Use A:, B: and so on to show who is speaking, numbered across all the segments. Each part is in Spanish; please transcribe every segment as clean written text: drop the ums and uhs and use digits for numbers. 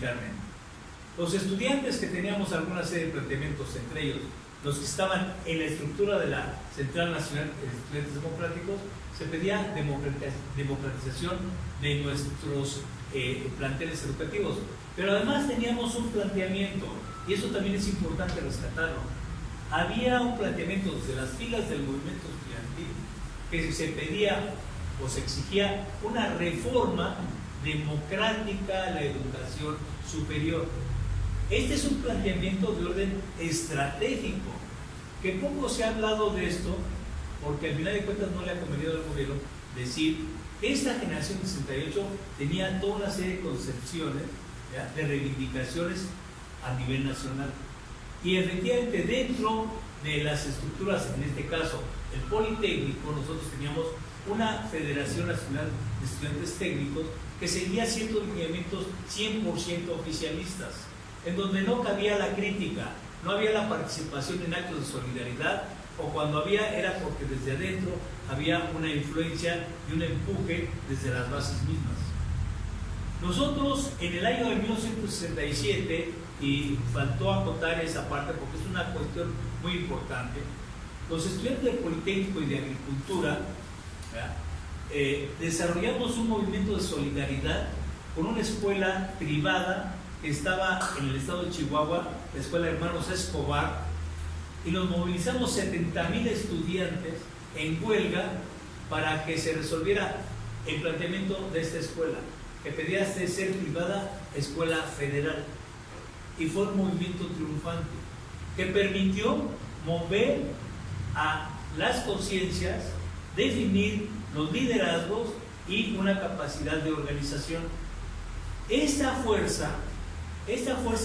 A: Carmen. Los estudiantes que teníamos alguna serie de planteamientos, entre ellos los que estaban en la estructura de la Central Nacional de Estudiantes Democráticos, se pedía democratización de nuestros planteles educativos. Pero además teníamos un planteamiento, y eso también es importante rescatarlo. Había un planteamiento desde las filas del movimiento estudiantil que se pedía o se exigía una reforma democrática a la educación superior. Este es un planteamiento de orden estratégico, que poco se ha hablado de esto, porque al final de cuentas no le ha convenido al gobierno decir que esta generación de 68 tenía toda una serie de concepciones, ¿ya?, de reivindicaciones a nivel nacional. Y efectivamente dentro de las estructuras, en este caso el Politécnico, nosotros teníamos una Federación Nacional de Estudiantes Técnicos que seguía haciendo lineamientos 100% oficialistas, en donde no cabía la crítica, no había la participación en actos de solidaridad, o cuando había era porque desde adentro había una influencia y un empuje desde las bases mismas. Nosotros en el año de 1967, y faltó acotar esa parte porque es una cuestión muy importante, los estudiantes del Politécnico y de Agricultura, desarrollamos un movimiento de solidaridad con una escuela privada que estaba en el estado de Chihuahua, la Escuela Hermanos Escobar, y nos movilizamos 70,000 estudiantes en huelga para que se resolviera el planteamiento de esta escuela, que pedía de ser privada escuela federal. Y fue un movimiento triunfante que permitió mover a las conciencias, definir los liderazgos y una capacidad de organización. Esta fuerza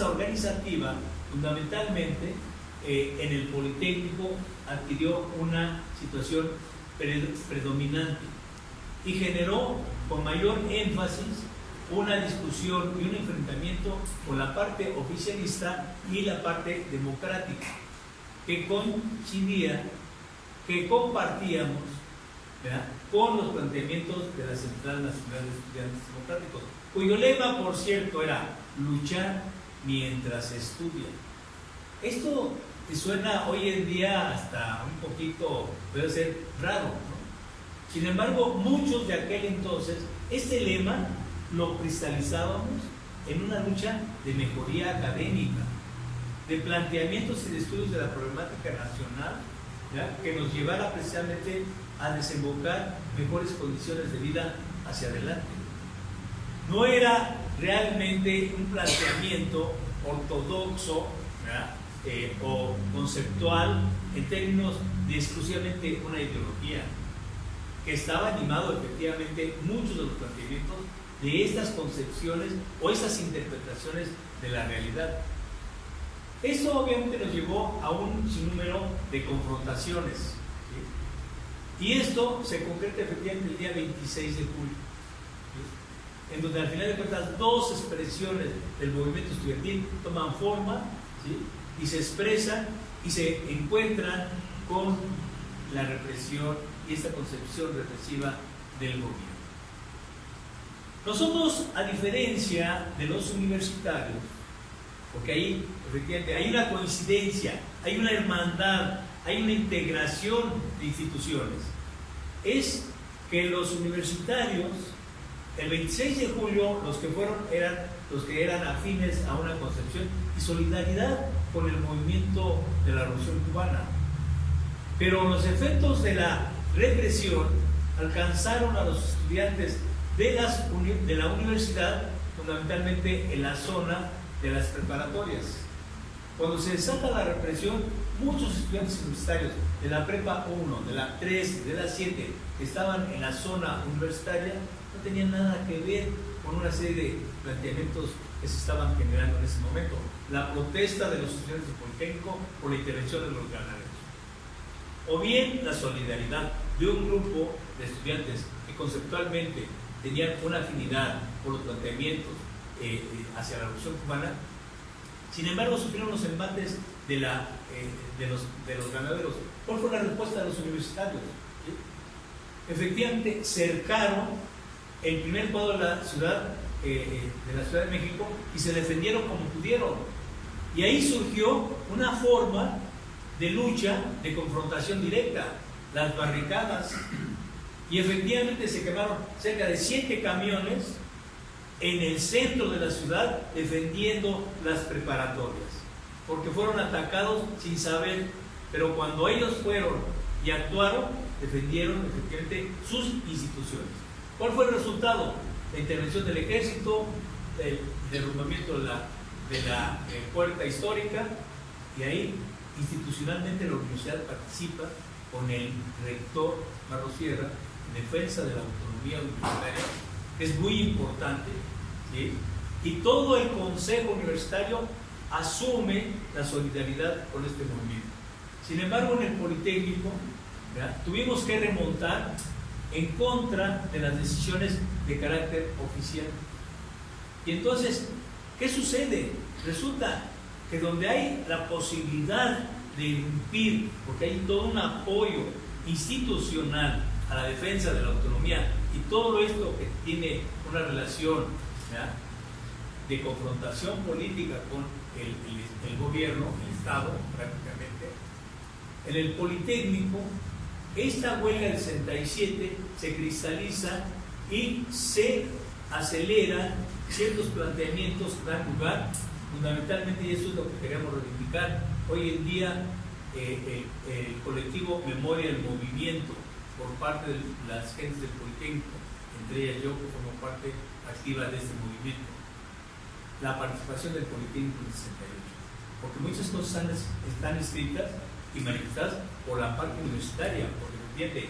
A: organizativa, fundamentalmente en el Politécnico, adquirió una situación predominante y generó con mayor énfasis una discusión y un enfrentamiento con la parte oficialista y la parte democrática, que coincidía, que compartíamos, ¿verdad?, con los planteamientos de la Central Nacional de Estudiantes Democráticos, cuyo lema, por cierto, era luchar mientras se estudia. Esto que suena hoy en día hasta un poquito, puede ser raro, ¿no? Sin embargo, muchos de aquel entonces, este lema lo cristalizábamos en una lucha de mejoría académica, de planteamientos y de estudios de la problemática nacional, ¿ya?, que nos llevara precisamente a desembocar mejores condiciones de vida hacia adelante. No era realmente un planteamiento ortodoxo, ¿verdad?, o conceptual en términos de exclusivamente una ideología, que estaba animado efectivamente muchos de los planteamientos de estas concepciones o estas interpretaciones de la realidad. Esto obviamente nos llevó a un sinnúmero de confrontaciones, ¿sí? Y esto se concreta efectivamente el día 26 de julio, ¿sí?, en donde al final de cuentas dos expresiones del movimiento estudiantil toman forma, ¿sí?, y se expresan y se encuentran con la represión y esta concepción represiva del gobierno. Nosotros, a diferencia de los universitarios, porque ahí efectivamente hay una coincidencia, hay una hermandad, hay una integración de instituciones, es que los universitarios, el 26 de julio, los que eran afines a una concepción y solidaridad con el movimiento de la Revolución Cubana. Pero los efectos de la represión alcanzaron a los estudiantes de la universidad, fundamentalmente en la zona de las preparatorias. Cuando se desata la represión, muchos estudiantes universitarios de la Prepa 1, de la 3, de la 7, que estaban en la zona universitaria, no tenían nada que ver con una serie de planteamientos que se estaban generando en ese momento. La protesta de los estudiantes del Politécnico por la intervención de los granaderos, o bien la solidaridad de un grupo de estudiantes que conceptualmente tenían una afinidad por los planteamientos hacia la Revolución Cubana. Sin embargo, sufrieron los embates de los granaderos. ¿Cuál fue la respuesta de los universitarios? ¿Sí? Efectivamente, cercaron el primer cuadro de la ciudad de la Ciudad de México y se defendieron como pudieron. Y ahí surgió una forma de lucha, de confrontación directa, las barricadas. Y efectivamente se quemaron cerca de 7 camiones en el centro de la ciudad defendiendo las preparatorias, porque fueron atacados sin saber, pero cuando ellos fueron y actuaron, defendieron efectivamente sus instituciones. ¿Cuál fue el resultado? La intervención del ejército, el derrumbamiento de la puerta histórica, y ahí institucionalmente la universidad participa con el rector Barros Sierra en defensa de la autonomía universitaria, que es muy importante, ¿sí? Y todo el consejo universitario asume la solidaridad con este movimiento. Sin embargo, en el Politécnico, ¿verdad?, tuvimos que remontar en contra de las decisiones de carácter oficial. Y entonces, ¿qué sucede? Resulta que donde hay la posibilidad de irrumpir, porque hay todo un apoyo institucional a la defensa de la autonomía y todo esto que tiene una relación, ¿verdad?, de confrontación política con el gobierno, el Estado prácticamente, en el Politécnico, esta huelga del 67 se cristaliza y se aceleran ciertos planteamientos que dan lugar, fundamentalmente, y eso es lo que queremos reivindicar. Hoy en día, el colectivo Memoria del Movimiento, por parte de las gentes del Politécnico, entre ellas yo, que formo parte activa de este movimiento, la participación del Politécnico en el 68, porque muchas cosas están escritas y manifestadas por la parte universitaria, porque entiende,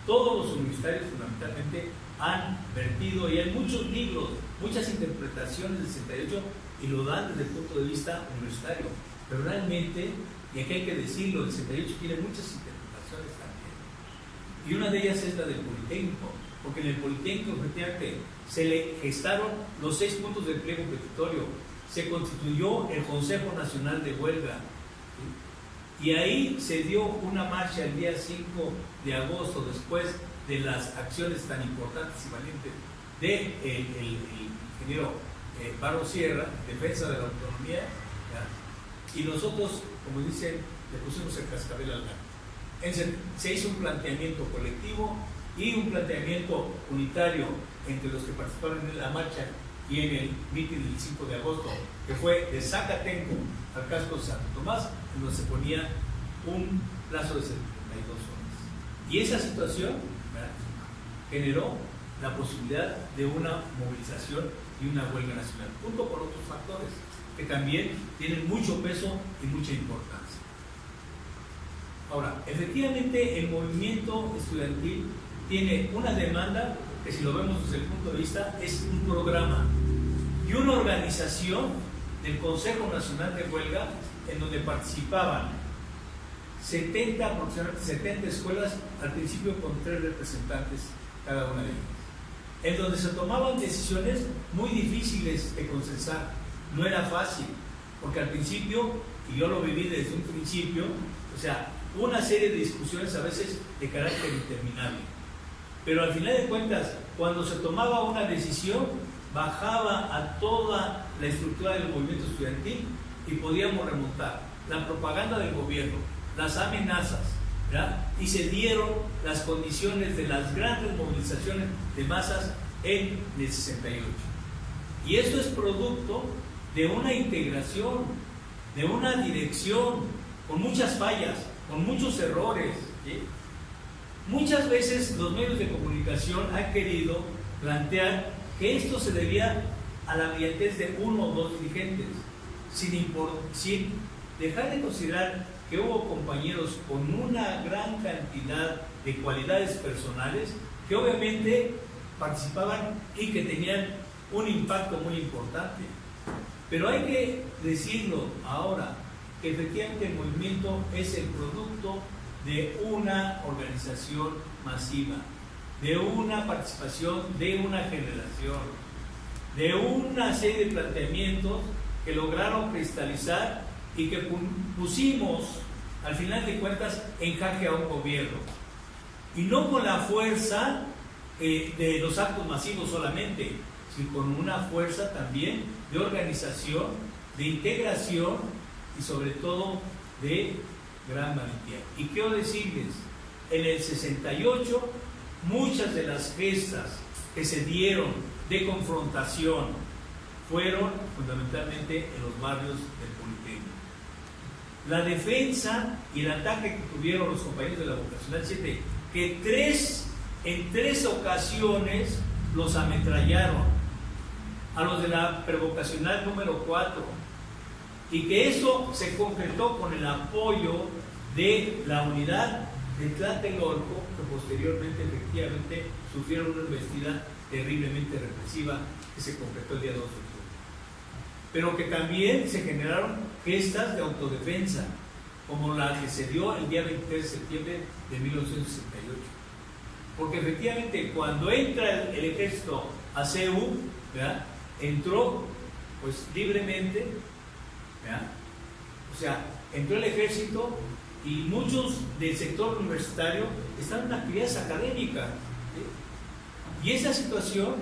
A: todos los universitarios fundamentalmente han vertido, y hay muchos libros, muchas interpretaciones del 68 y lo dan desde el punto de vista universitario, pero realmente, y aquí hay que decirlo, el 68 tiene muchas interpretaciones también, y una de ellas es la del Politécnico, porque en el Politécnico efectivamente se le gestaron los 6 puntos del pliego petitorio, se constituyó el Consejo Nacional de Huelga, ¿sí?, y ahí se dio una marcha el día 5 de agosto, después de las acciones tan importantes y valientes del ingeniero Barros Sierra, defensa de la autonomía, ¿ya?, y nosotros, como dicen, le pusimos el cascabel al gato. Se hizo un planteamiento colectivo y un planteamiento unitario entre los que participaron en la marcha y en el mitin del 5 de agosto, que fue de Zacatenco al casco de Santo Tomás, en donde se ponía un plazo de 72 horas. Y esa situación, ¿verdad?, generó la posibilidad de una movilización y una huelga nacional, junto con otros factores que también tienen mucho peso y mucha importancia. Ahora, efectivamente, el movimiento estudiantil tiene una demanda que, si lo vemos desde el punto de vista, es un programa y una organización del Consejo Nacional de Huelga, en donde participaban aproximadamente 70 escuelas, al principio con 3 representantes cada una de ellas, en donde se tomaban decisiones muy difíciles de consensar. No era fácil, porque al principio, y yo lo viví desde un principio, o sea, una serie de discusiones a veces de carácter interminable, pero al final de cuentas, cuando se tomaba una decisión, bajaba a toda la estructura del movimiento estudiantil y podíamos remontar la propaganda del gobierno, las amenazas, ¿verdad?, y se dieron las condiciones de las grandes movilizaciones de masas en el 68. Y esto es producto de una integración, de una dirección, con muchas fallas, con muchos errores, ¿sí? Muchas veces los medios de comunicación han querido plantear que esto se debía a la brillantez de uno o dos dirigentes, sin dejar de considerar que hubo compañeros con una gran cantidad de cualidades personales que obviamente participaban y que tenían un impacto muy importante. Pero hay que decirlo ahora, que efectivamente el movimiento es el producto de una organización masiva, de una participación de una generación, de una serie de planteamientos que lograron cristalizar y que pusimos, al final de cuentas, en jaque a un gobierno. Y no con la fuerza de los actos masivos solamente, sino con una fuerza también de organización, de integración y sobre todo de gran valentía. Y quiero decirles, en el 68 muchas de las gestas que se dieron de confrontación fueron fundamentalmente en los barrios del Politécnico. La defensa y el ataque que tuvieron los compañeros de la Vocacional 7, que en tres ocasiones los ametrallaron, a los de la prevocacional número 4, y que eso se concretó con el apoyo de la unidad de Tlatelolco, que posteriormente efectivamente sufrieron una embestida terriblemente represiva que se concretó el día 2 de octubre. Pero que también se generaron gestas de autodefensa, como la que se dio el día 23 de septiembre de 1968. Porque efectivamente cuando entra el ejército a CEU, ¿verdad?, entró pues libremente, ¿verdad? O sea, entró el ejército y muchos del sector universitario estaban en actividades académicas, ¿sí? Y esa situación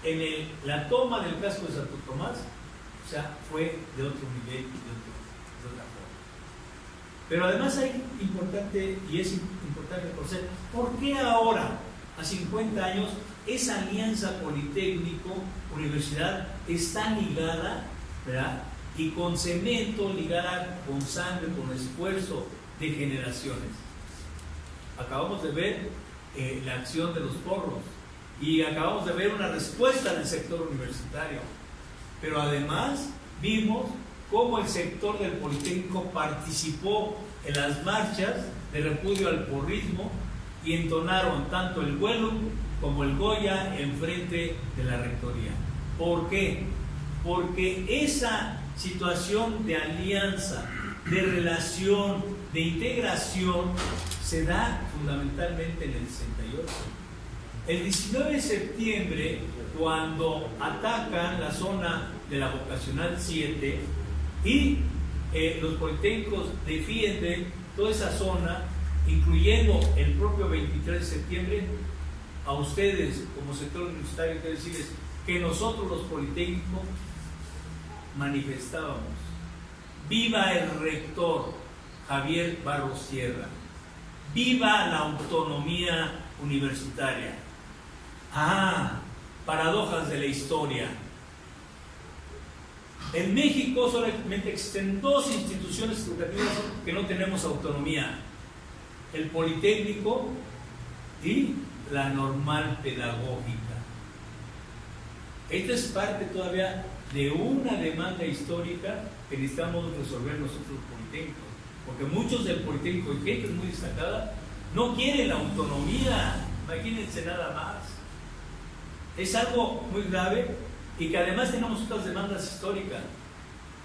A: en la toma del casco de Santo Tomás, o sea, fue de otro nivel y de otra forma. Pero además es importante conocer por qué ahora, a 50 años, esa alianza Politécnico-Universidad está ligada, ¿verdad?, y con cemento, ligada con sangre, con esfuerzo de generaciones. Acabamos de ver la acción de los porros y acabamos de ver una respuesta del sector universitario, pero además vimos cómo el sector del Politécnico participó en las marchas de repudio al porrismo y entonaron tanto el vuelo como el Goya enfrente de la rectoría. ¿Por qué? Porque esa situación de alianza, de relación, de integración se da fundamentalmente en el 68. El 19 de septiembre, cuando atacan la zona de la Vocacional 7 y los politécnicos defienden toda esa zona, incluyendo el propio 23 de septiembre, a ustedes como sector universitario quiero decirles que nosotros los politécnicos manifestábamos: viva el rector Javier Barros Sierra, viva la autonomía universitaria. Paradojas de la historia. En México solamente existen dos instituciones educativas que no tenemos autonomía: el Politécnico y la Normal Pedagógica. Esto es parte todavía de una demanda histórica que necesitamos resolver nosotros los politécnicos, porque muchos del Politécnico y gente muy destacada no quieren la autonomía. Imagínense nada más. Es algo muy grave y que además tenemos otras demandas históricas,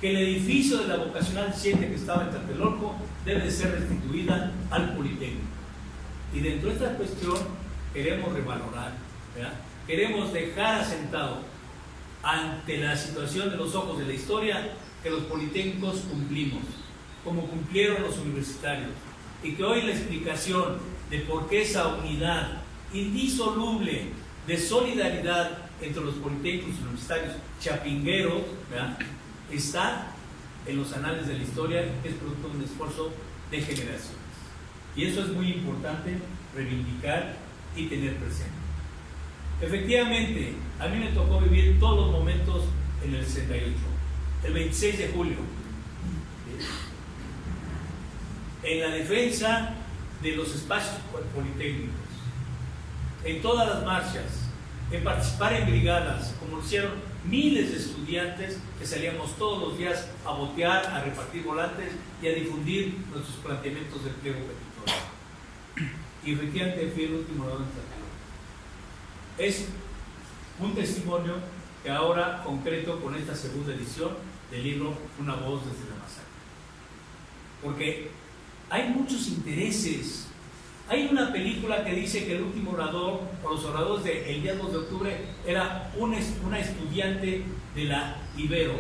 A: que el edificio de la Vocacional 7 que estaba en Tlatelolco debe de ser restituida al Politécnico. Y dentro de esta cuestión queremos revalorar, ¿verdad? Queremos dejar asentado ante la situación de los ojos de la historia que los politécnicos cumplimos, como cumplieron los universitarios, y que hoy la explicación de por qué esa unidad indisoluble de solidaridad entre los politécnicos universitarios chapingueros, ¿verdad?, está en los anales de la historia, que es producto de un esfuerzo de generaciones. Y eso es muy importante reivindicar y tener presente. Efectivamente, a mí me tocó vivir todos los momentos en el 68. El 26 de julio, en la defensa de los espacios politécnicos, en todas las marchas, en participar en brigadas, como lo hicieron miles de estudiantes que salíamos todos los días a botear, a repartir volantes y a difundir nuestros planteamientos del pliego petitorio. Y efectivamente fui el último orador en Tlatelolco. Es un testimonio que ahora concreto con esta segunda edición del libro Una voz desde la masacre. Porque hay muchos intereses. Hay una película que dice que el último orador, o los oradores del día 2 de octubre, era una estudiante de la Ibero.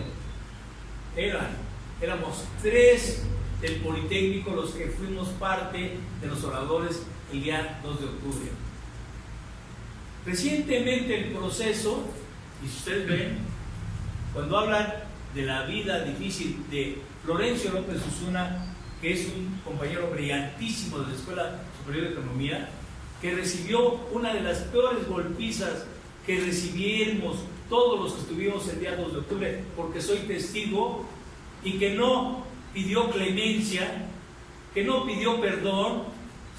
A: Éramos 3 del Politécnico los que fuimos parte de los oradores el día 2 de octubre. Recientemente el proceso Y si ustedes ven, cuando hablan de la vida difícil de Florencio López Osuna, que es un compañero brillantísimo de la Escuela Superior de Economía, que recibió una de las peores golpizas que recibimos todos los que estuvimos el día 2 de octubre, porque soy testigo, y que no pidió clemencia, que no pidió perdón,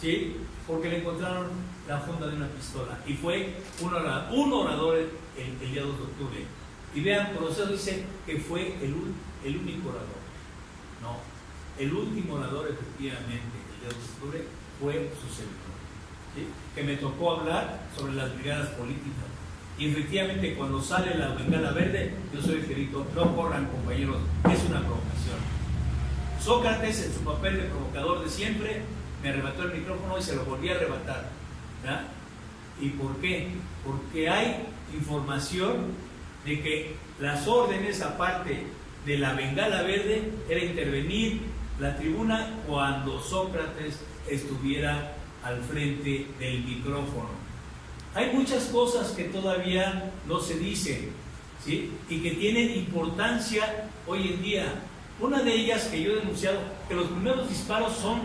A: ¿sí? Porque le encontraron la funda de una pistola, y fue un orador el día 2 de octubre. Y vean, Proceso dice que fue el único orador. No, el último orador efectivamente el día 2 de octubre fue su servidor, ¿sí? Que me tocó hablar sobre las brigadas políticas. Y efectivamente cuando sale la bengala verde, yo soy el grito, no corran compañeros, es una provocación. Sócrates, en su papel de provocador de siempre, me arrebató el micrófono y se lo volví a arrebatar, ¿verdad? ¿Y por qué? Porque hay información de que las órdenes, aparte de la bengala verde, era intervenir la tribuna cuando Sócrates estuviera al frente del micrófono. Hay muchas cosas que todavía no se dicen, ¿sí? Y que tienen importancia hoy en día. Una de ellas que yo he denunciado, que los primeros disparos son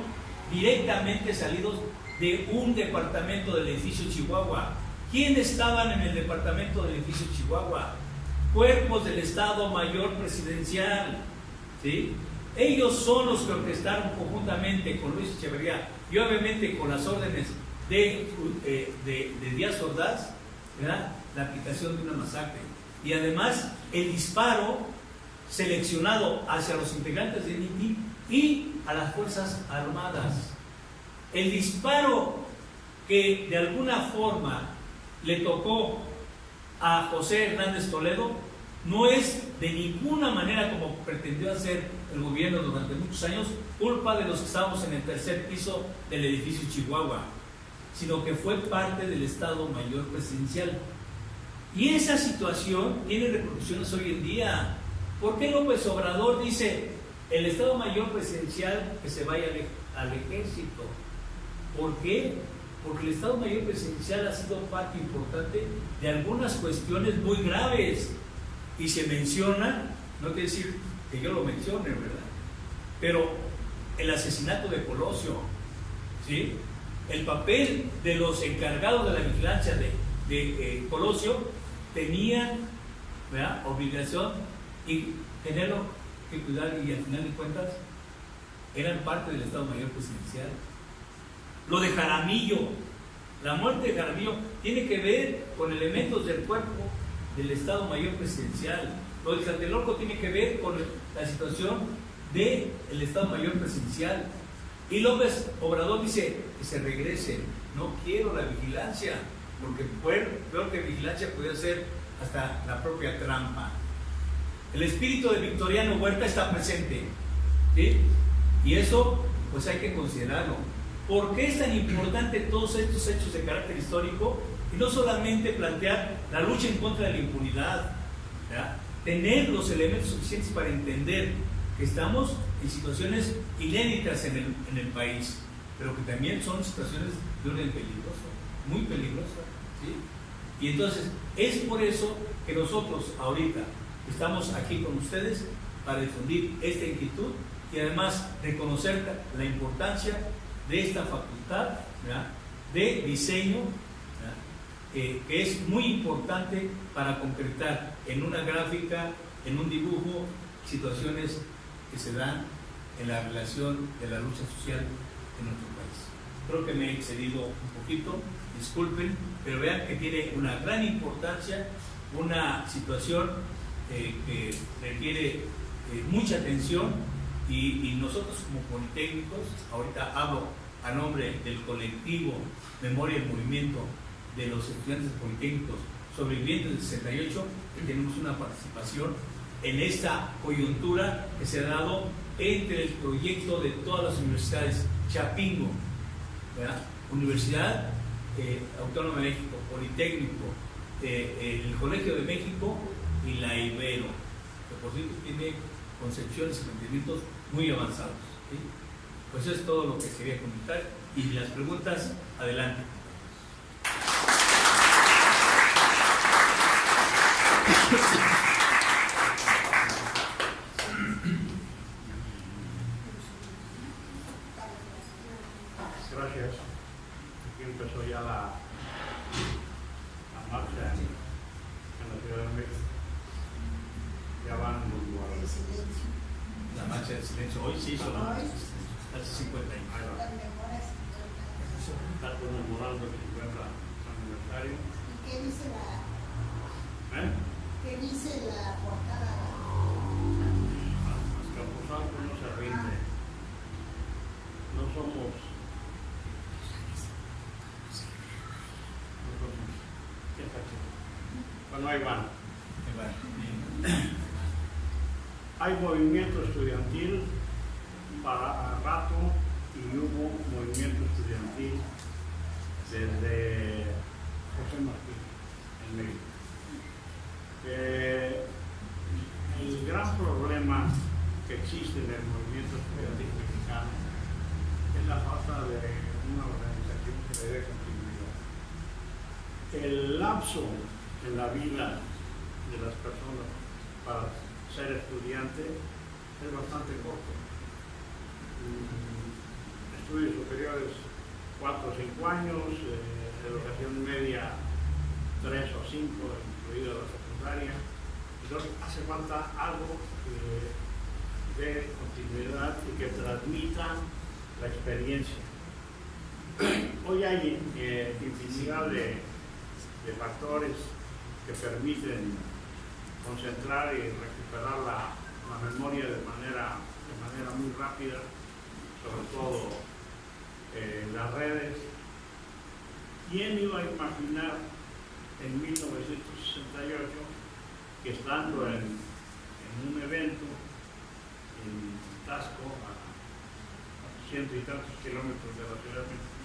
A: directamente salidos de un departamento del edificio Chihuahua. ¿Quién estaban en el departamento del edificio Chihuahua? Cuerpos del Estado Mayor Presidencial, ¿sí? Ellos son los que orquestaron conjuntamente con Luis Echeverría y obviamente con las órdenes de Díaz Ordaz, ¿verdad?, la aplicación de una masacre. Y además el disparo seleccionado hacia los integrantes del INTI y a las Fuerzas Armadas. El disparo que de alguna forma le tocó a José Hernández Toledo no es de ninguna manera, como pretendió hacer el gobierno durante muchos años, culpa de los que estábamos en el tercer piso del edificio Chihuahua, sino que fue parte del Estado Mayor Presidencial. Y esa situación tiene repercusiones hoy en día. ¿Por qué López Obrador dice el Estado Mayor Presidencial que se vaya al ejército? ¿Por qué? Porque el Estado Mayor Presidencial ha sido parte importante de algunas cuestiones muy graves. Y se menciona, no quiere decir que yo lo mencione, ¿verdad?, pero el asesinato de Colosio, ¿sí?, el papel de los encargados de la vigilancia de Colosio tenían, ¿verdad?, obligación y tenerlo que cuidar, y al final de cuentas eran parte del Estado Mayor Presidencial. Lo de Jaramillo, la muerte de Jaramillo tiene que ver con elementos del cuerpo del Estado Mayor Presidencial. Lo de Tlatelolco tiene que ver con la situación del Estado Mayor Presidencial. Y López Obrador dice que se regrese. No quiero la vigilancia, porque peor que vigilancia puede ser hasta la propia trampa. El espíritu de Victoriano Huerta está presente, ¿sí? Y eso pues hay que considerarlo. ¿Por qué es tan importante todos estos hechos de carácter histórico? Y no solamente plantear la lucha en contra de la impunidad, ¿verdad?, tener los elementos suficientes para entender que estamos en situaciones inéditas en el país, pero que también son situaciones de orden peligroso, muy peligroso, ¿sí? Y entonces es por eso que nosotros ahorita estamos aquí con ustedes para difundir esta inquietud y además reconocer la importancia de esta facultad, ¿verdad?, de diseño, que es muy importante para concretar en una gráfica, en un dibujo, situaciones que se dan en la relación de la lucha social en nuestro país. Creo que me he excedido un poquito, disculpen, pero vean que tiene una gran importancia, una situación que requiere mucha atención y nosotros como politécnicos, ahorita hablo a nombre del colectivo Memoria y Movimiento de los estudiantes politécnicos sobrevivientes del 68, que tenemos una participación en esta coyuntura que se ha dado entre el proyecto de todas las universidades, Chapingo, ¿verdad?, Universidad Autónoma de México, Politécnico, el Colegio de México y la Ibero, que por cierto tiene concepciones y planteamientos muy avanzados, ¿sí? Pues eso es todo lo que quería comentar, y las preguntas, adelante.
B: Gracias. Aquí empezó ya la marcha en la Ciudad de México. Ya van los lugares.
A: La marcha del silencio. Hoy sí son hace 50 años.
B: Ahí va. Está conmemorando el 50 aniversario.
C: ¿Y qué dice
B: ¿Eh?
C: qué dice la portada?
B: Azcapotzalco no se rinde. No somos. Bueno, ahí van. Hay movimiento estudiantil para rato y hubo movimiento estudiantil desde José Martí en México. El gran problema que existe en el movimiento estudiantil mexicano es la falta de una organización que le dé continuidad. El lapso en la vida de las personas para ser estudiante es bastante corto. Estudios superiores 4 o 5 años, educación media 3 o 5, incluida la secundaria. Entonces hace falta algo que dé continuidad y que transmita la experiencia. Hoy hay infinidad de factores que permiten concentrar y recuperar la memoria de manera muy rápida, sobre todo las redes. ¿Quién iba a imaginar en 1968 que estando en un evento en Tasco, a 100 y tantos kilómetros de la Ciudad de México,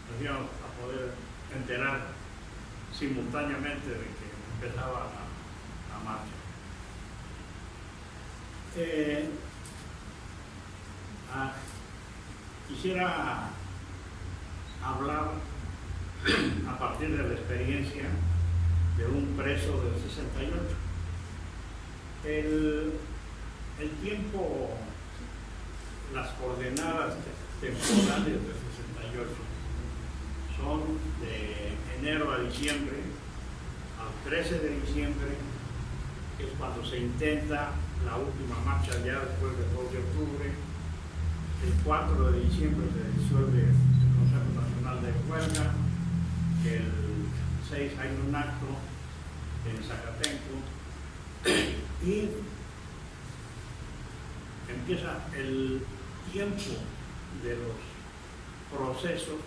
B: nos íbamos a poder enterar simultáneamente de que empezaba la marcha? Quisiera hablar a partir de la experiencia de un preso del 68. El tiempo, las coordenadas temporales del 68 son de enero a diciembre, al 13 de diciembre, que es cuando se intenta la última marcha ya después del 2 de octubre. El 4 de diciembre se disuelve el Consejo Nacional de Huelga, el 6 hay un acto en Zacatenco y empieza el tiempo de los procesos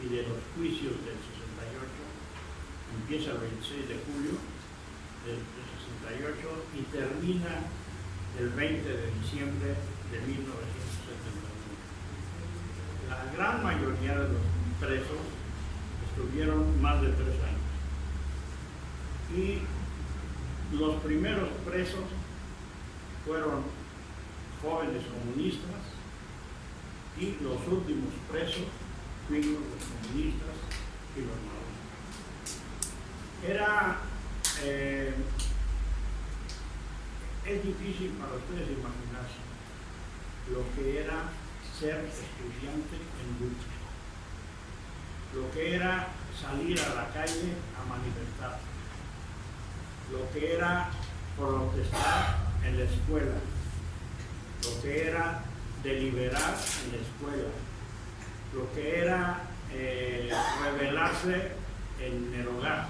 B: y de los juicios del 68. Empieza el 26 de julio del 68 y termina el 20 de diciembre de 1971. La gran mayoría de los presos estuvieron más de 3 años. Y los primeros presos fueron jóvenes comunistas y los últimos presos fuimos los comunistas y los maoístas. Es difícil para ustedes imaginarse lo que era ser estudiante en lucha, lo que era salir a la calle a manifestar, lo que era protestar en la escuela, lo que era deliberar en la escuela, lo que era rebelarse en el hogar.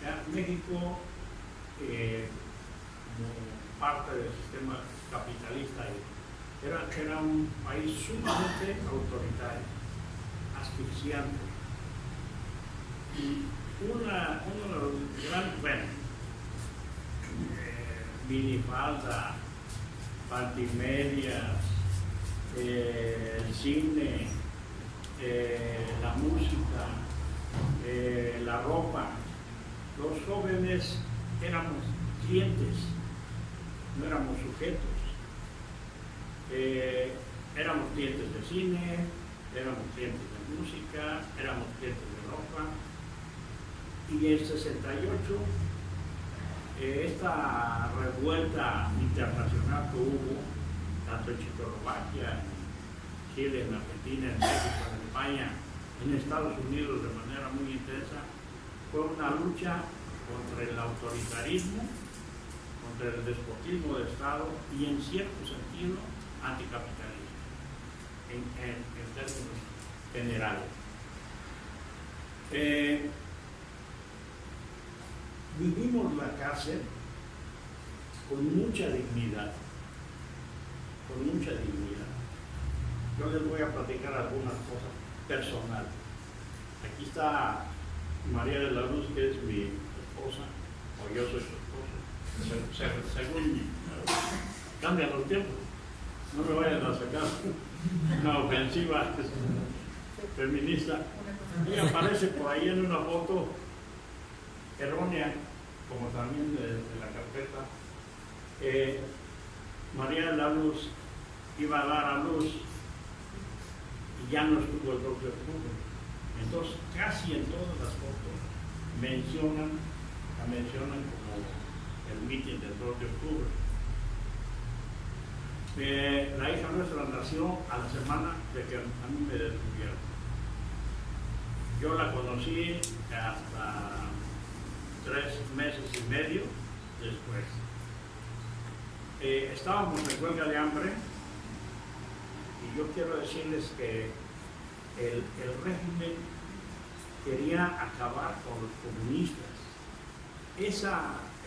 B: Ya, México, como parte del sistema capitalista, era un país sumamente autoritario, asfixiante. Y uno de los grandes, minifalda, pantimedias, el cine, la música, la ropa. Los jóvenes éramos clientes, no éramos sujetos. Éramos clientes de cine, éramos clientes de música, éramos clientes de ropa. Y en 68 esta revuelta internacional que hubo, tanto en Checoslovaquia, en Chile, en Argentina, en México, en España, en Estados Unidos de manera muy intensa, fue una lucha contra el autoritarismo, contra el despotismo de Estado y en cierto sentido anticapitalismo, en términos generales. Vivimos la cárcel con mucha dignidad, Yo les voy a platicar algunas cosas personales. Aquí está María de la Luz, que es mi esposa, o yo soy su esposo, según cambian los tiempos. No me vayan a sacar una ofensiva feminista. Ella aparece por ahí en una foto errónea, como también de la carpeta. María de la Luz iba a dar a luz y ya no estuvo el 2 de octubre. Entonces, casi en todas las fotos la mencionan como el mitin del 2 de octubre. La hija nuestra nació a la semana de que a mí me detuvieron. Yo la conocí hasta 3 meses y medio después. Estábamos en huelga de hambre y yo quiero decirles que el régimen quería acabar con los comunistas. Ese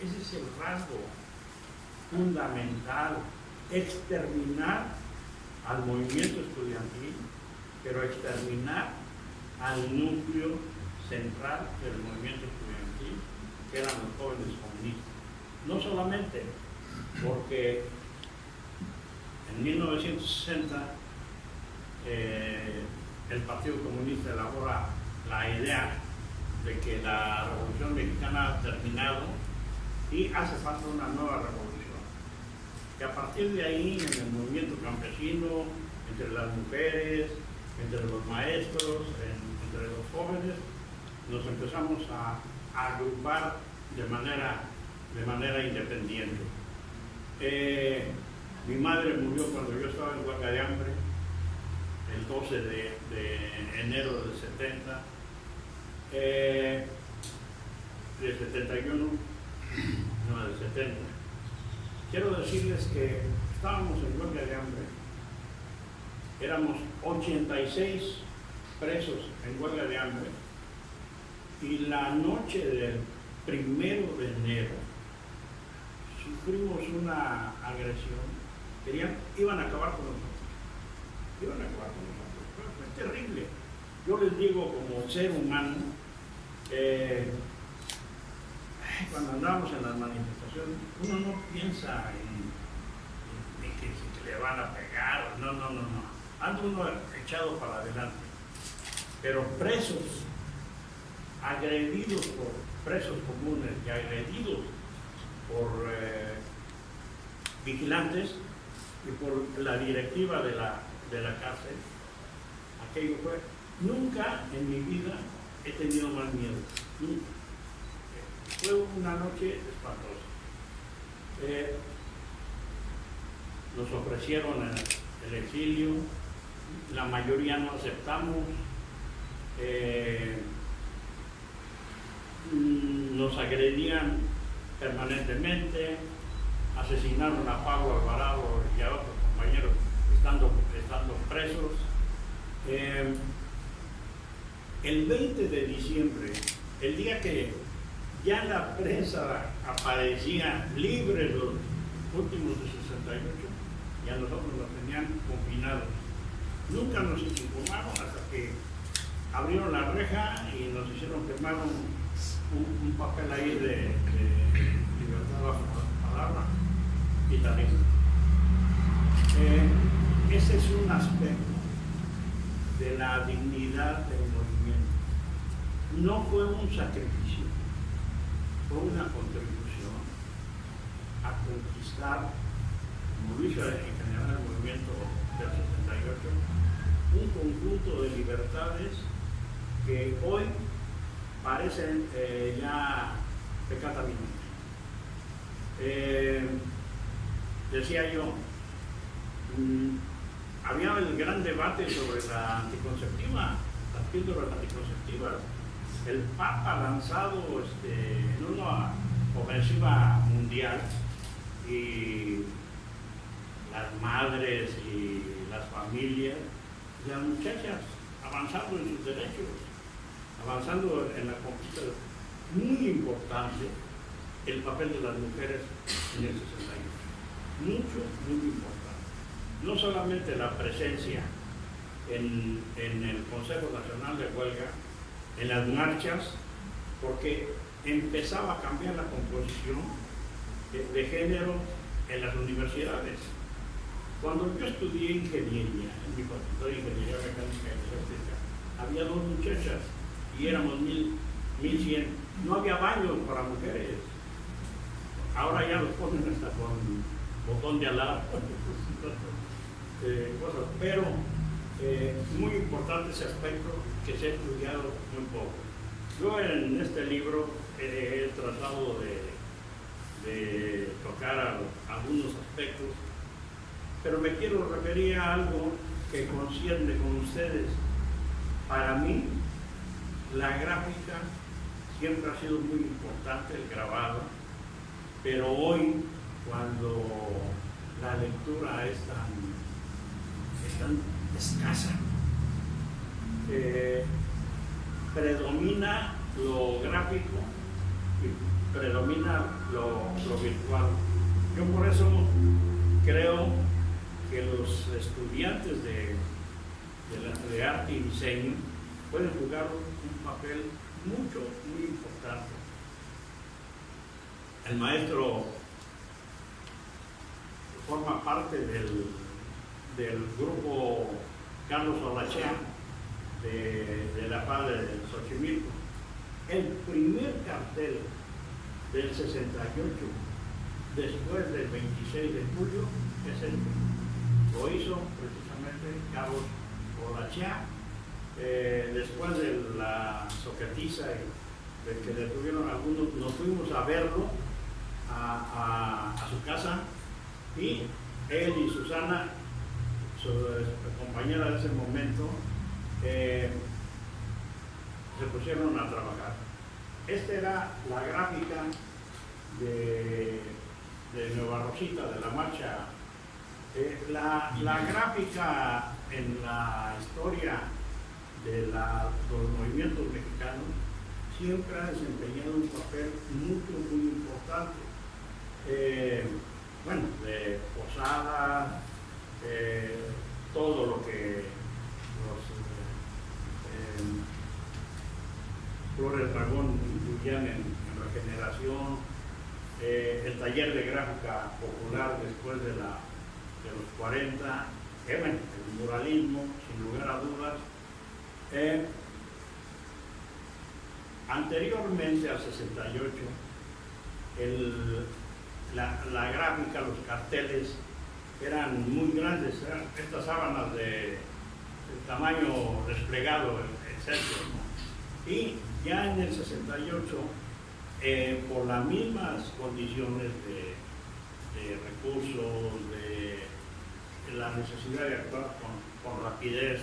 B: es el rasgo fundamental, exterminar al movimiento estudiantil, pero exterminar al núcleo central del movimiento estudiantil, que eran los jóvenes comunistas. No solamente porque en 1960 el Partido Comunista elabora la idea de que la Revolución Mexicana ha terminado y hace falta una nueva revolución. Que a partir de ahí, en el movimiento campesino, entre las mujeres, entre los maestros, entre los jóvenes, nos empezamos a agrupar de manera independiente. Mi madre murió cuando yo estaba en huelga de hambre, el 12 de enero del 70, del 71, no, del 70. Quiero decirles que estábamos en huelga de hambre, éramos 86 presos en huelga de hambre, y la noche del 1 de enero sufrimos una agresión. Iban a acabar con nosotros. Fue terrible. Yo les digo, como ser humano, cuando andamos en las manifestaciones, uno no piensa en que le van a pegar. No. Anda uno echado para adelante. Pero presos, agredidos por presos comunes y agredidos por vigilantes y por la directiva de la cárcel, aquello fue. Nunca en mi vida he tenido más miedo, nunca. Fue una noche espantosa. Nos ofrecieron el exilio, la mayoría no aceptamos. Nos agredían permanentemente, asesinaron a Pablo Alvarado y a otros compañeros estando presos. El 20 de diciembre, el día que ya la prensa aparecía libre, los últimos de 68, y a nosotros nos tenían confinados. Nunca nos informaron hasta que abrieron la reja y nos hicieron firmar un papel ahí de libertad bajo la palabra y también. Ese es un aspecto de la dignidad del movimiento. No fue un sacrificio, fue una contribución a conquistar, como lo hizo en general el movimiento del 68, un conjunto de libertades que hoy parecen ya pecata minuta. Decía yo, había el gran debate sobre la anticonceptiva, las píldoras anticonceptivas. El Papa lanzado en una ofensiva mundial, y las madres y las familias, las muchachas avanzando en sus derechos, avanzando en la conquista. Muy importante el papel de las mujeres en el 68. Muy importante. No solamente la presencia en el Consejo Nacional de Huelga, en las marchas, porque empezaba a cambiar la composición de género en las universidades. Cuando yo estudié ingeniería, en mi facultad de Ingeniería Mecánica y Eléctrica, había 2 muchachas y éramos 1100. No había baños para mujeres. Ahora ya los ponen hasta con botón de alarma, cosas. Pero muy importante ese aspecto que se ha estudiado muy poco. Yo en este libro he tratado de tocar algunos aspectos, pero me quiero referir a algo que concierne con ustedes. Para mí, la gráfica siempre ha sido muy importante, el grabado, pero hoy, cuando la lectura es tan escasa, predomina lo gráfico y predomina lo virtual. Yo por eso creo que los estudiantes de arte y diseño pueden jugar un papel muy importante. El maestro forma parte del grupo Carlos Olachea de la Paz de Xochimilco. El primer cartel del 68, después del 26 de julio, es el que lo hizo precisamente Carlos Olachea. Después de la socatiza y de que detuvieron algunos, nos fuimos a verlo a su casa, y él y Susana, su compañera de ese momento, se pusieron a trabajar. Esta era la gráfica de Nueva Rosita, de la marcha. La gráfica en la historia de los movimientos mexicanos siempre ha desempeñado un papel muy importante. De Posada, todo lo que Flores Dragón incluían en Regeneración, el taller de gráfica popular después de los 40, el muralismo, sin lugar a dudas. Anteriormente al 68, la gráfica, los carteles eran muy grandes, eran estas sábanas de tamaño desplegado, etc. Y ya en el 68, por las mismas condiciones de recursos, de la necesidad de actuar con rapidez,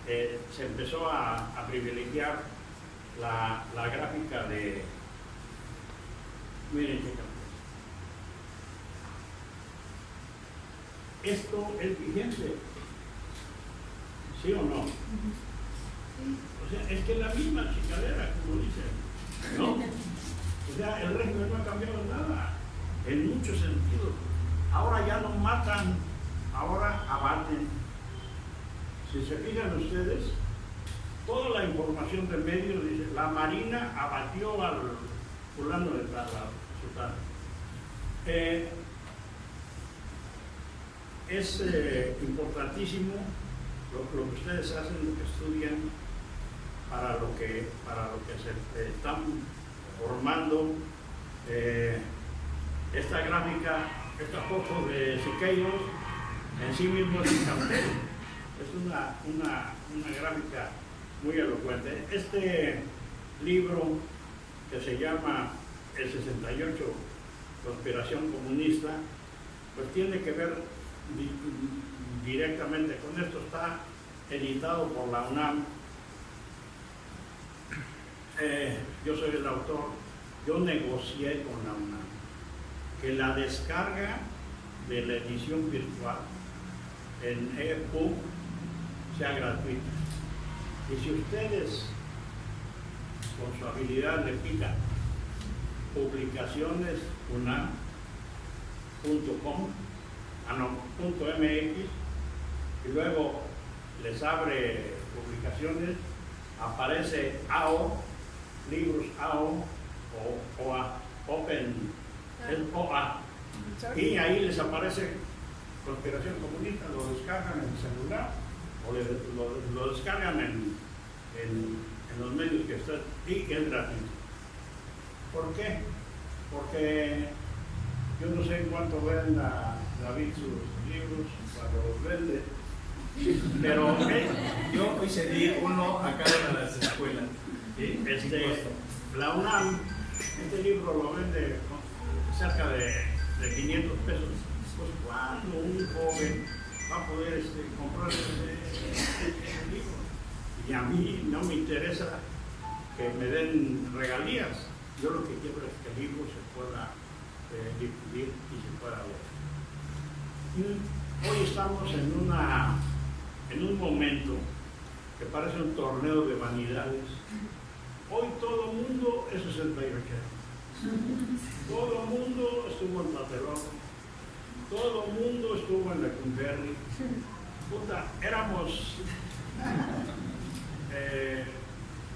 B: se empezó a privilegiar la gráfica de... Miren, ¿esto es vigente? ¿Sí o no? O sea, es que la misma chicadera, como dicen, ¿no? O sea, el régimen no ha cambiado nada, en muchos sentidos. Ahora ya no matan, ahora abaten. Si se fijan ustedes, toda la información de medios dice, la Marina abatió al fulano de tal, sultán. Es importantísimo lo que ustedes hacen, lo que estudian, para lo que se están formando. Esta gráfica, esta foto de Siqueiros, en sí mismo es un cartel, es una gráfica muy elocuente. Este libro, que se llama El 68 conspiración comunista, pues tiene que ver directamente con esto. Está editado por la UNAM. Yo soy el autor. Yo negocié con la UNAM que la descarga de la edición virtual en EPUB sea gratuita. Y si ustedes con su habilidad le pican publicaciones unam.com, .mx, y luego les abre publicaciones, aparece AO, libros AO o OA, Open, el OA, y ahí les aparece conspiración comunista, lo descargan en el celular o lo descargan en los medios que están, y que es gratuito. ¿Por qué? Porque yo no sé en cuánto venda David sus libros cuando los vende, pero
A: Yo hice di uno a cada una de las escuelas. ¿Sí?
B: La UNAM, este libro lo vende cerca de 500 pesos. Pues ¿cuándo un joven va a poder comprar ese libro? Y a mí no me interesa que me den regalías. Yo lo que quiero es que el libro se pueda difundir y se pueda ver. Y hoy estamos en un momento que parece un torneo de vanidades. Hoy todo el mundo es 68. Todo el mundo estuvo en Tlatelolco. Todo el mundo estuvo en Lecumberri. Puta, éramos...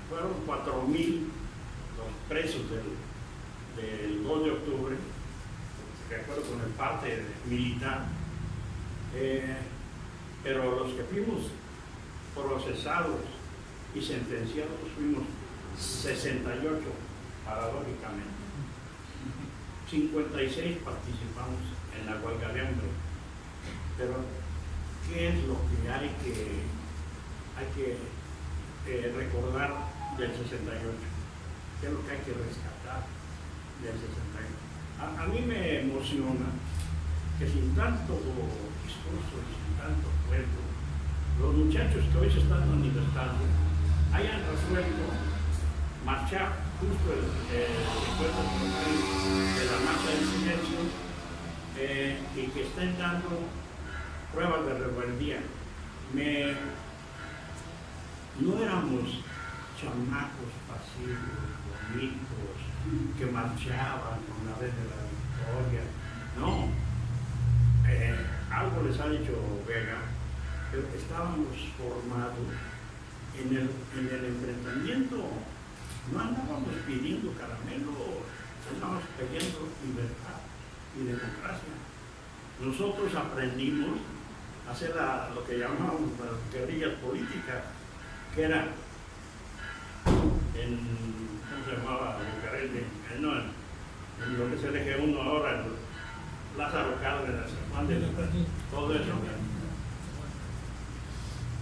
B: fueron 4,000 los presos del 2 de octubre, de acuerdo con el parte militar, pero los que fuimos procesados y sentenciados fuimos 68, paradójicamente. 56 participamos en la huelga de hambre. Pero, ¿qué es lo que hay que recordar del 68? ¿Qué es lo que hay que rescatar del 68? A mí me emociona que sin tanto discurso y sin tanto cuento, los muchachos que hoy se están manifestando hayan resuelto marchar justo el 50 de la marcha del silencio, y que estén dando pruebas de rebeldía. No éramos chamacos pasivos, bonitos, que marchaban con la vez de la victoria. No. Algo les ha dicho Vega, pero estábamos formados en el enfrentamiento. No andábamos pidiendo caramelo, andábamos pidiendo libertad y democracia. Nosotros aprendimos a hacer lo que llamábamos las guerrillas políticas, que era ¿cómo se llamaba? En lo que es el Eje 1 ahora, Lázaro Cárdenas, Juan de todo eso.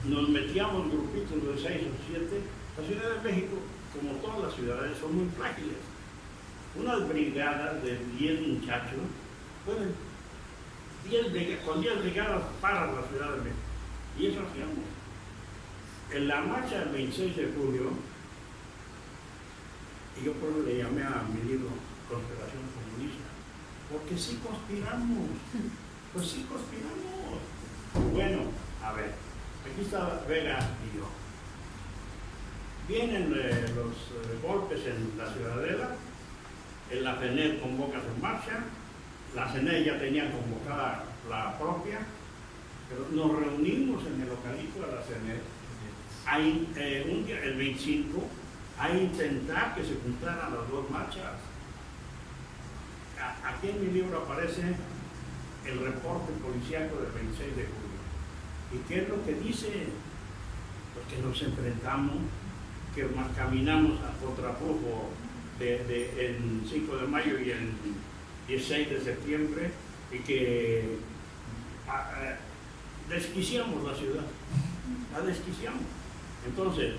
B: Nos metíamos grupitos de 6 o 7. La Ciudad de México, como todas las ciudades, son muy frágiles. Unas brigadas de 10 muchachos, bueno, con 10 brigadas paran la Ciudad de México. Y eso hacíamos. En la marcha del 26 de julio, y yo por eso le llamé a mi libro Conspiración Comunista, porque sí conspiramos, pues sí conspiramos. Bueno, a ver, aquí está Vega y yo. Vienen los golpes en la Ciudadela, la CENED convoca su marcha, la CENED ya tenía convocada la propia, pero nos reunimos en el localito de la CENED, un día, el 25, a intentar que se juntaran las dos marchas. Aquí en mi libro aparece el reporte policíaco del 26 de julio. ¿Y qué es lo que dice? Pues que nos enfrentamos, que caminamos a contraflujo el 5 de mayo y el 16 de septiembre, y que desquiciamos la ciudad, la desquiciamos. Entonces,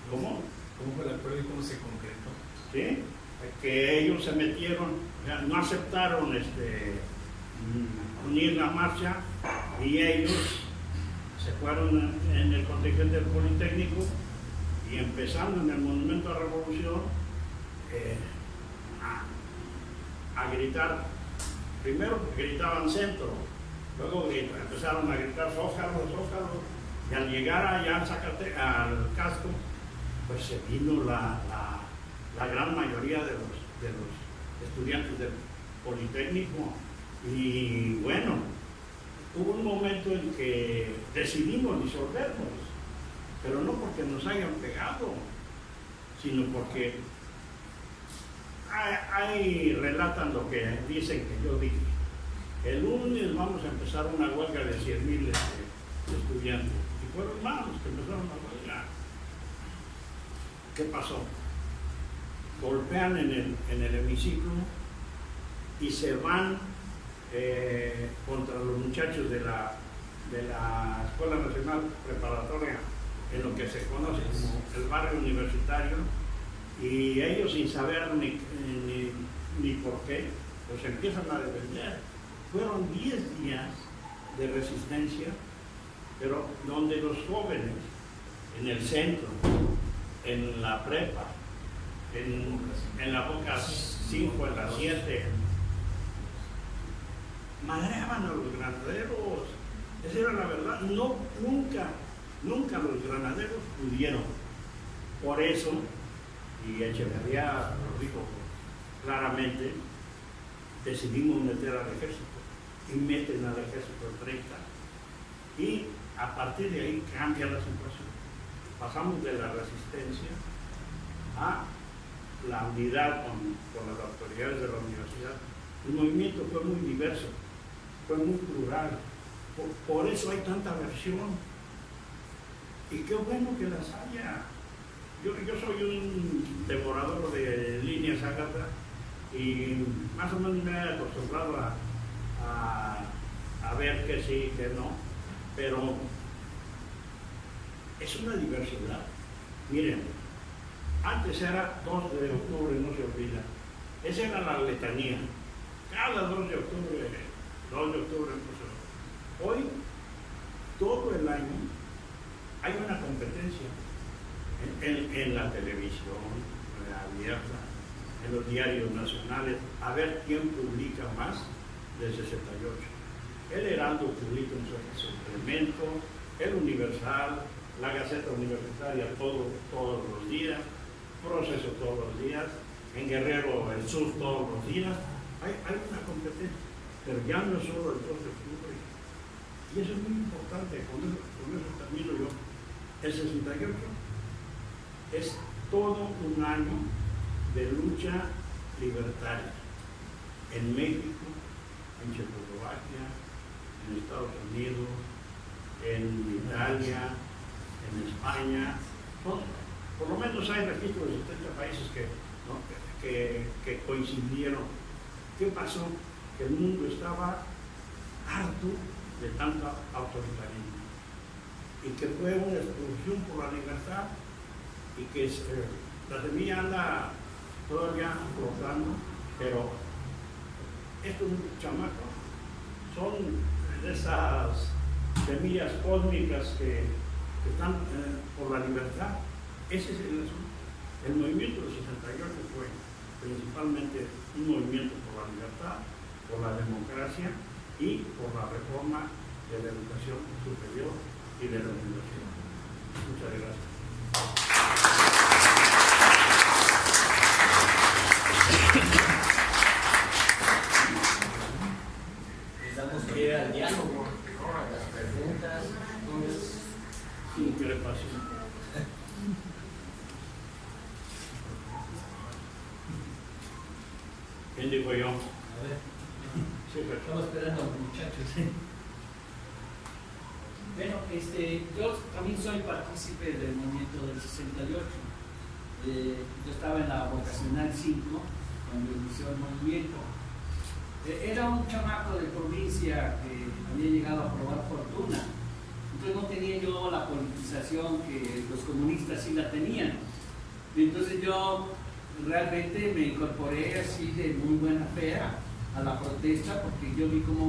B: ¿cómo?
A: ¿Cómo fue el acuerdo y cómo se concretó?
B: ¿Sí? que ellos se metieron, no aceptaron unir la marcha, y ellos se fueron en el contingente del Politécnico, y empezando en el Monumento a la Revolución a gritar. Primero gritaban centro, luego empezaron a gritar Zócalo, Zócalo, y al llegar allá al casco, pues se vino la gran mayoría de los estudiantes del Politécnico. Y bueno, hubo un momento en que decidimos disolvernos, pero no porque nos hayan pegado, sino porque relatan lo que dicen que yo dije. El lunes vamos a empezar una huelga de 100,000 estudiantes, y fueron más los que empezaron la huelga. ¿Qué pasó? Golpean en el hemiciclo y se van contra los muchachos de la Escuela Nacional Preparatoria, en lo que se conoce como el barrio universitario, y ellos, sin saber ni por qué, pues empiezan a defender. Fueron 10 días de resistencia, pero donde los jóvenes en el centro, en la prepa, en la Boca 5, en la 7, madreaban a los granaderos. Esa era la verdad. No, nunca los granaderos pudieron. Por eso, y Echeverría lo dijo claramente, decidimos meter al ejército, y meten al ejército el 30. Y a partir de ahí cambia la situación. Pasamos de la resistencia a la unidad con las autoridades de la universidad. El movimiento fue muy diverso, fue muy plural. Por eso hay tanta versión. Y qué bueno que las haya. Yo soy un devorador de líneas, Ágata, y más o menos me he acostumbrado a ver que sí, que no, pero es una diversidad. Miren, antes era 2 de octubre, no se olvida. Esa era la letanía. Cada 2 de octubre, hoy, todo el año, hay una competencia en la televisión, en la abierta, en los diarios nacionales, a ver quién publica más del 68. El Heraldo publica un suplemento, el Universal, la Gaceta Universitaria todos los días, Proceso todos los días, en Guerrero el Sur todos los días. Hay una competencia, pero ya no es solo el 2 de octubre. Y eso es muy importante, con eso termino yo. El 68 es todo un año de lucha libertaria en México, en Checoslovaquia, en Estados Unidos, en Italia, en España. Por lo menos hay registros de 70 países que coincidieron. ¿Qué pasó? Que el mundo estaba harto de tanta autoritarismo, y que fue una explosión por la libertad, y que la semilla anda todavía flotando, pero estos chamacos son de esas semillas cósmicas que están por la libertad. Ese es el asunto. El movimiento del 68 fue principalmente un movimiento por la libertad, por la democracia y por la reforma de la educación superior y de la universidad. Muchas gracias.
A: Les damos pie al diálogo, a las preguntas.
B: ¿Qué le pasa? ¿Quién dijo yo?
A: A ver,
B: Sí, pero
A: estamos esperando a los muchachos. Bueno, yo también soy partícipe del movimiento del 68. Yo estaba en la vocacional 5 cuando inició el movimiento. Era un chamaco de provincia que había llegado a probar fortuna. Entonces no tenía yo la politización que los comunistas sí la tenían. Y entonces yo
D: realmente me incorporé así de muy buena fe a la protesta, porque yo vi como